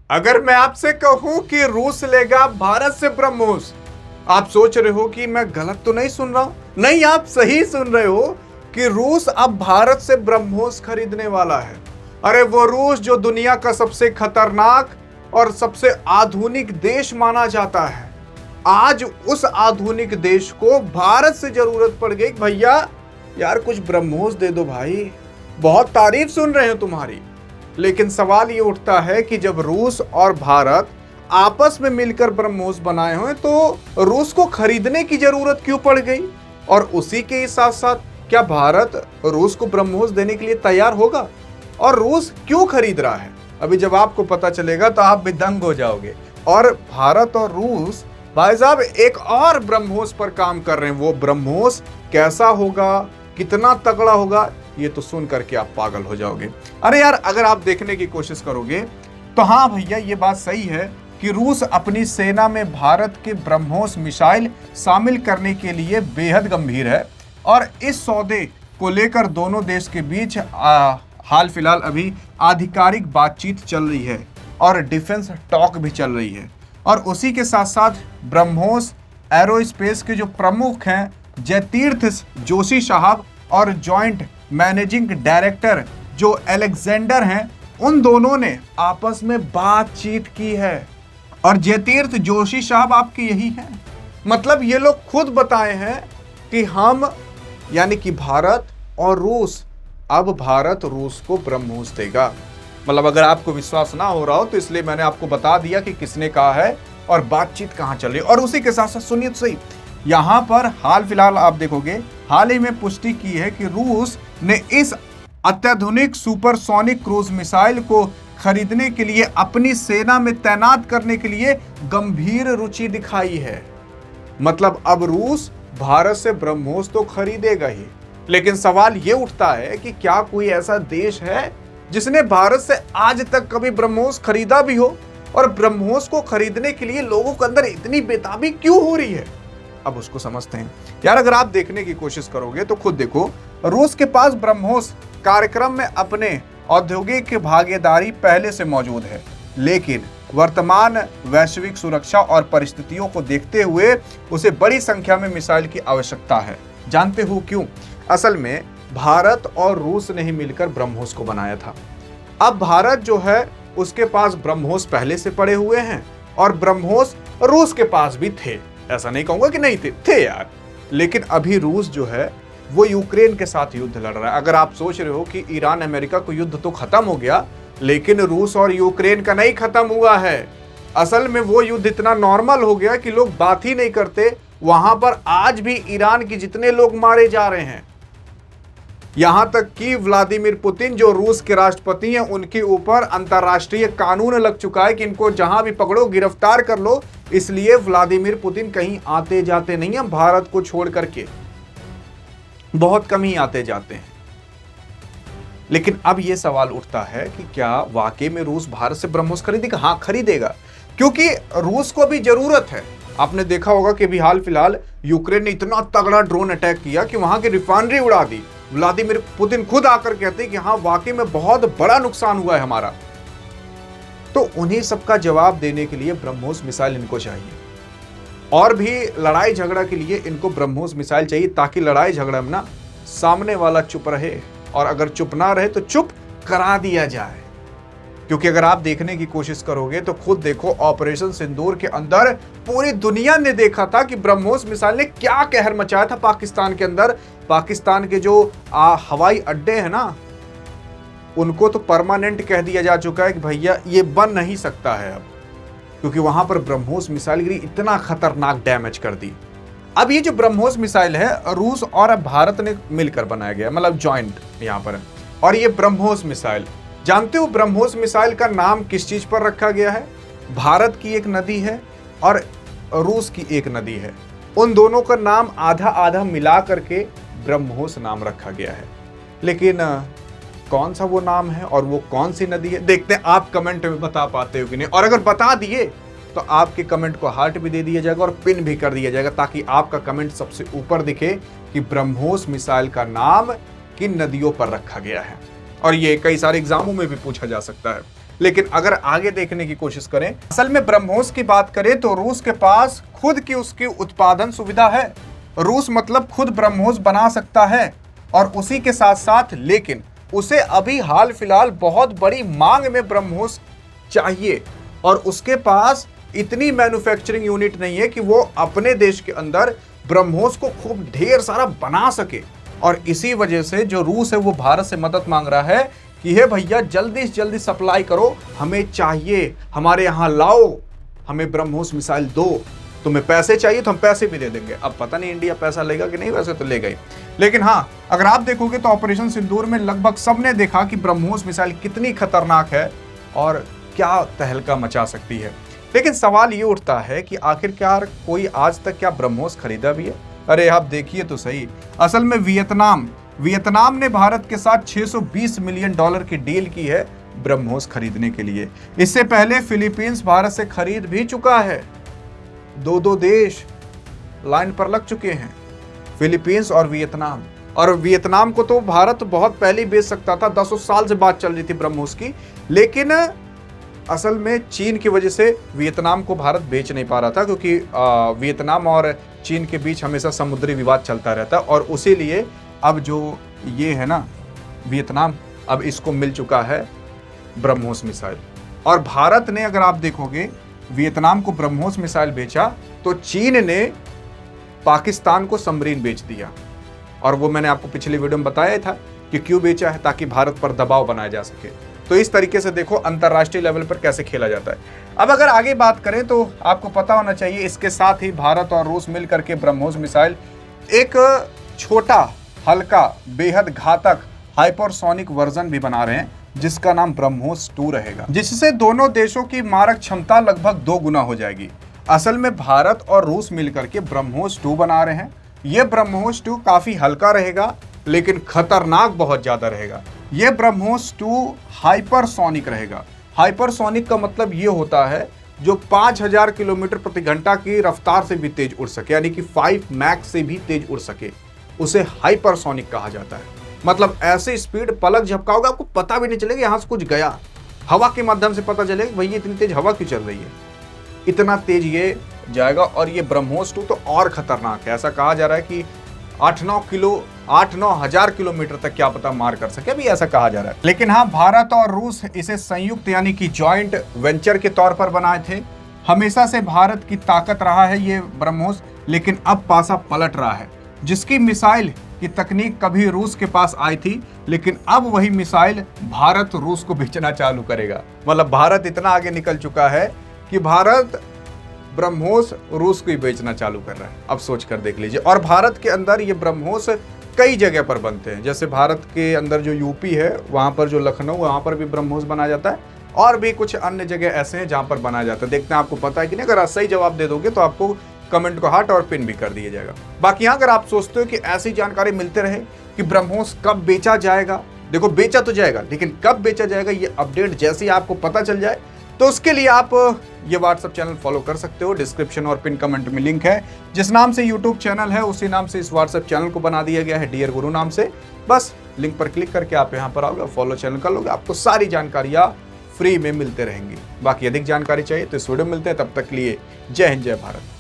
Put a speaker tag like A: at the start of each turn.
A: अगर मैं आपसे कहूं कि रूस लेगा भारत से ब्रह्मोस, आप सोच रहे हो कि मैं गलत तो नहीं सुन रहा हूं। नहीं, आप सही सुन रहे हो कि रूस अब भारत से ब्रह्मोस खरीदने वाला है। अरे वो रूस जो दुनिया का सबसे खतरनाक और सबसे आधुनिक देश माना जाता है, आज उस आधुनिक देश को भारत से जरूरत पड़ गई, भैया यार कुछ ब्रह्मोस दे दो भाई, बहुत तारीफ सुन रहे हो तुम्हारी। लेकिन सवाल ये उठता है कि जब रूस और भारत आपस में मिलकर ब्रह्मोस बनाए हुए तो रूस को खरीदने की जरूरत क्यों पड़ गई? और उसी के साथ साथ क्या भारत रूस को ब्रह्मोस देने के लिए तैयार होगा? और रूस क्यों खरीद रहा है? अभी जब आपको पता चलेगा तो आप भी दंग हो जाओगे। और भारत और रूस भाई साहब एक और ब्रह्मोस पर काम कर रहे हैं। वो ब्रह्मोस कैसा होगा, कितना तगड़ा होगा, ये तो सुन करके आप पागल हो जाओगे। अरे यार, अगर आप देखने की कोशिश करोगे तो हाँ भैया, ये बात सही है कि रूस अपनी सेना में भारत के ब्रह्मोस मिसाइल शामिल करने के लिए बेहद गंभीर है। और इस सौदे को लेकर दोनों देश के बीच हाल फिलहाल अभी आधिकारिक बातचीत चल रही है और डिफेंस टॉक भी चल रही है। और उसी के साथ साथ ब्रह्मोस एरोस्पेस के जो प्रमुख हैं जयतीर्थ जोशी साहब और जॉइंट मैनेजिंग डायरेक्टर जो अलेक्जेंडर हैं, उन दोनों ने आपस में बातचीत की है। और जयतीर्थ जोशी साहब आपके यही हैं, मतलब ये लोग खुद बताए हैं कि हम यानी कि भारत और रूस, अब भारत रूस को ब्रह्मोस देगा। मतलब अगर आपको विश्वास ना हो रहा हो तो इसलिए मैंने आपको बता दिया कि किसने कहा है और बातचीत कहां चल रही है। और उसी के साथ साथ सुनिए तो सही, यहां पर हाल फिलहाल आप देखोगे हाल ही में पुष्टि की है कि रूस ने इस अत्याधुनिक सुपरसोनिक क्रूज मिसाइल को खरीदने के लिए अपनी सेना में तैनात करने के लिए गंभीर रुचि दिखाई है। मतलब अब रूस भारत से ब्रह्मोस तो खरीदेगा ही, लेकिन सवाल यह उठता है कि क्या कोई ऐसा देश है जिसने भारत से आज तक कभी ब्रह्मोस खरीदा भी हो? और ब्रह्मोस को खरीदने के लिए लोगों के अंदर इतनी बेताबी क्यों हो रही है, अब उसको समझते हैं। यार अगर आप देखने की कोशिश करोगे तो खुद देखो, रूस के पास ब्रह्मोस कार्यक्रम में अपने औद्योगिक भागीदारी पहले से मौजूद है, लेकिन वर्तमान वैश्विक सुरक्षा और परिस्थितियों को देखते हुए उसे बड़ी संख्या में मिसाइल की आवश्यकता है। जानते हो क्यों? असल में भारत और रूस ने ही मिलकर ब्रह्मोस को बनाया था। अब भारत जो है उसके पास ब्रह्मोस पहले से पड़े हुए हैं और ब्रह्मोस रूस के पास भी थे, ऐसा नहीं कहूंगा कि नहीं थे यार। लेकिन अभी रूस जो है वो यूक्रेन के साथ युद्ध लड़ रहा है। अगर आप सोच रहे हो कि ईरान अमेरिका को युद्ध तो खत्म हो गया, लेकिन रूस और यूक्रेन का नहीं खत्म हुआ है। असल में वो युद्ध इतना नॉर्मल हो गया कि लोग बात ही नहीं करते। वहां पर आज भी ईरान के जितने लोग मारे जा रहे हैं, यहां तक कि व्लादिमीर पुतिन जो रूस के राष्ट्रपति हैं, उनके ऊपर अंतरराष्ट्रीय कानून लग चुका है कि इनको जहां भी पकड़ो गिरफ्तार कर लो। इसलिए व्लादिमीर पुतिन कहीं आते जाते नहीं हैं भारत को छोड़ करके, बहुत कम ही आते जाते हैं। लेकिन अब यह सवाल उठता है कि क्या वाकई में रूस भारत से ब्रह्मोस खरीदेगा? हाँ खरीदेगा, क्योंकि रूस को भी जरूरत है। आपने देखा होगा कि अभी हाल फिलहाल यूक्रेन ने इतना तगड़ा ड्रोन अटैक किया कि वहां की रिफाइनरी उड़ा दी। व्लादिमीर पुतिन खुद आकर कहते हैं कि हाँ वाकई में बहुत बड़ा नुकसान हुआ है हमारा। तो उन्हीं सबका जवाब देने के लिए ब्रह्मोस मिसाइल इनको चाहिए, और भी लड़ाई झगड़ा के लिए इनको ब्रह्मोस मिसाइल चाहिए, ताकि लड़ाई झगड़ा में ना सामने वाला चुप रहे, और अगर चुप ना रहे तो चुप करा दिया जाए। क्योंकि अगर आप देखने की कोशिश करोगे तो खुद देखो, ऑपरेशन सिंदूर के अंदर पूरी दुनिया ने देखा था कि ब्रह्मोस मिसाइल ने क्या कहर मचाया था पाकिस्तान के अंदर। पाकिस्तान के जो हवाई अड्डे हैं ना, उनको तो परमानेंट कह दिया जा चुका है कि भैया ये बन नहीं सकता है अब, क्योंकि वहां पर ब्रह्मोस मिसाइल गिरी, इतना खतरनाक डैमेज कर दी। अब ये जो ब्रह्मोस मिसाइल है रूस और भारत ने मिलकर बनाया गया, मतलब जॉइंट यहां पर। और ये ब्रह्मोस मिसाइल, जानते हो ब्रह्मोस मिसाइल का नाम किस चीज पर रखा गया है? भारत की एक नदी है और रूस की एक नदी है, उन दोनों का नाम आधा आधा मिला करके ब्रह्मोस नाम रखा गया है। लेकिन कौन सा वो नाम है और वो कौन सी नदी है, देखते हैं आप कमेंट में बता पाते हो कि नहीं। और अगर बता दिए तो आपके कमेंट को हार्ट भी दे दिया जाएगा और पिन भी कर दिया जाएगा, ताकि आपका कमेंट सबसे ऊपर दिखे कि ब्रह्मोस मिसाइल का नाम किन नदियों पर रखा गया है। और ये कई सारे एग्जामों में भी पूछा जा सकता है। लेकिन अगर आगे देखने की कोशिश करें, असल में ब्रह्मोस की बात करें तो रूस के पास खुद की उसकी उत्पादन सुविधा है। रूस मतलब खुद ब्रह्मोस बना सकता है और उसी के साथ साथ लेकिन उसे अभी हाल फिलहाल बहुत बड़ी मांग में ब्रह्मोस चाहिए और उसके पास इतनी मैन्युफैक्चरिंग यूनिट नहीं है कि वो अपने देश के अंदर ब्रह्मोस को खूब ढेर सारा बना सके। और इसी वजह से जो रूस है वो भारत से मदद मांग रहा है कि हे भैया जल्दी से जल्दी सप्लाई करो, हमें चाहिए, हमारे यहाँ लाओ, हमें ब्रह्मोस मिसाइल दो, तुम्हें पैसे चाहिए तो हम पैसे भी दे देंगे। अब पता नहीं इंडिया पैसा लेगा कि नहीं, वैसे तो ले गई, लेकिन हाँ अगर आप देखोगे तो ऑपरेशन सिंदूर में लगभग सबने देखा कि ब्रह्मोस मिसाइल कितनी खतरनाक है और क्या तहलका मचा सकती है। लेकिन सवाल ये उठता है कि आखिरकार कोई आज तक क्या ब्रह्मोस खरीदा भी है? अरे आप देखिए तो सही, असल में वियतनाम ने भारत के साथ 620 मिलियन डॉलर की डील की है ब्रह्मोस खरीदने के लिए। इससे पहले फिलीपींस भारत से खरीद भी चुका है। दो देश लाइन पर लग चुके हैं, फिलीपींस और वियतनाम। और वियतनाम को तो भारत बहुत पहले बेच सकता था, 10 साल से बात चल रही थी ब्रह्मोस की, लेकिन असल में चीन की वजह से वियतनाम को भारत बेच नहीं पा रहा था, क्योंकि वियतनाम और चीन के बीच हमेशा समुद्री विवाद चलता रहता और उसी लिए अब जो ये है ना वियतनाम, अब इसको मिल चुका है ब्रह्मोस मिसाइल। और भारत ने अगर आप देखोगे वियतनाम को ब्रह्मोस मिसाइल बेचा तो चीन ने पाकिस्तान को सबमरीन बेच दिया। और वो मैंने आपको पिछली वीडियो में बताया था कि क्यों बेचा है, ताकि भारत पर दबाव बनाया जा सके। तो इस तरीके से देखो अंतरराष्ट्रीय लेवल पर कैसे खेला जाता है। अब अगर आगे बात करें तो आपको पता होना चाहिए, इसके साथ ही भारत और रूस मिलकर के ब्रह्मोस मिसाइल एक छोटा, हल्का, बेहद घातक हाइपरसोनिक वर्जन भी बना रहे हैं जिसका नाम ब्रह्मोस 2 रहेगा, जिससे दोनों देशों की मारक क्षमता लगभग 2 गुना हो जाएगी। असल में भारत और रूस मिलकर के ब्रह्मोस 2 बना रहे हैं। यह ब्रह्मोस 2 काफी हल्का रहेगा लेकिन खतरनाक बहुत ज्यादा रहेगा। यह ब्रह्मोस 2 हाइपरसोनिक रहेगा। हाइपरसोनिक का मतलब यह होता है जो 5000 किलोमीटर प्रति घंटा की रफ्तार से भी तेज उड़ सके, यानी कि 5 मैक से भी तेज उड़ सके, उसे हाइपरसोनिक कहा जाता है। मतलब ऐसी स्पीड, पलक झपकाओगे आपको पता भी नहीं चलेगा यहाँ से कुछ गया, हवा के माध्यम से पता चलेगा भैया इतनी तेज हवा क्यों चल रही है, इतना तेज ये जाएगा। और ये ब्रह्मोस 2 तो और खतरनाक है। ऐसा कहा जा रहा है कि 8-9 हजार किलोमीटर तक क्या पता मार कर सके, अभी ऐसा कहा जा रहा है। लेकिन हाँ, भारत और रूस इसे संयुक्त यानी कि जॉइंट वेंचर के तौर पर बनाए थे। हमेशा से भारत की ताकत रहा है ये ब्रह्मोस, लेकिन अब पासा पलट रहा है। जिसकी मिसाइल की तकनीक कभी रूस के पास आई थी, लेकिन अब वही मिसाइल भारत रूस को बेचना चालू करेगा। मतलब भारत इतना आगे निकल चुका है कि भारत ब्रह्मोस रूस को ही बेचना चालू कर रहा है। अब सोच कर देख लीजिए। और भारत के अंदर ये ब्रह्मोस कई जगह पर बनते हैं, जैसे भारत के अंदर जो यूपी है वहाँ पर, जो लखनऊ, वहाँ पर भी ब्रह्मोस बनाया जाता है, और भी कुछ अन्य जगह ऐसे हैं जहाँ पर बनाया जाता है। देखते हैं आपको पता है कि नहीं। अगर आप सही जवाब दे दोगे तो आपको कमेंट को हार्ट और पिन भी कर दिया जाएगा। बाकी यहाँ अगर आप सोचते हो कि ऐसी जानकारी मिलते रहे कि ब्रह्मोस कब बेचा जाएगा, देखो बेचा तो जाएगा, लेकिन कब बेचा जाएगा ये अपडेट जैसे ही आपको पता चल जाए तो उसके लिए आप ये व्हाट्सएप चैनल फॉलो कर सकते हो। डिस्क्रिप्शन और पिन कमेंट में लिंक है। जिस नाम से यूट्यूब चैनल है उसी नाम से इस व्हाट्सएप चैनल को बना दिया गया है, डियर गुरु नाम से। बस लिंक पर क्लिक करके आप यहाँ पर आओगे, फॉलो चैनल कर लोगे, आपको सारी जानकारियाँ फ्री में मिलते रहेंगी। बाकी अधिक जानकारी चाहिए तो इस वीडियो में मिलते हैं, तब तक के लिए जय हिंद, जय भारत।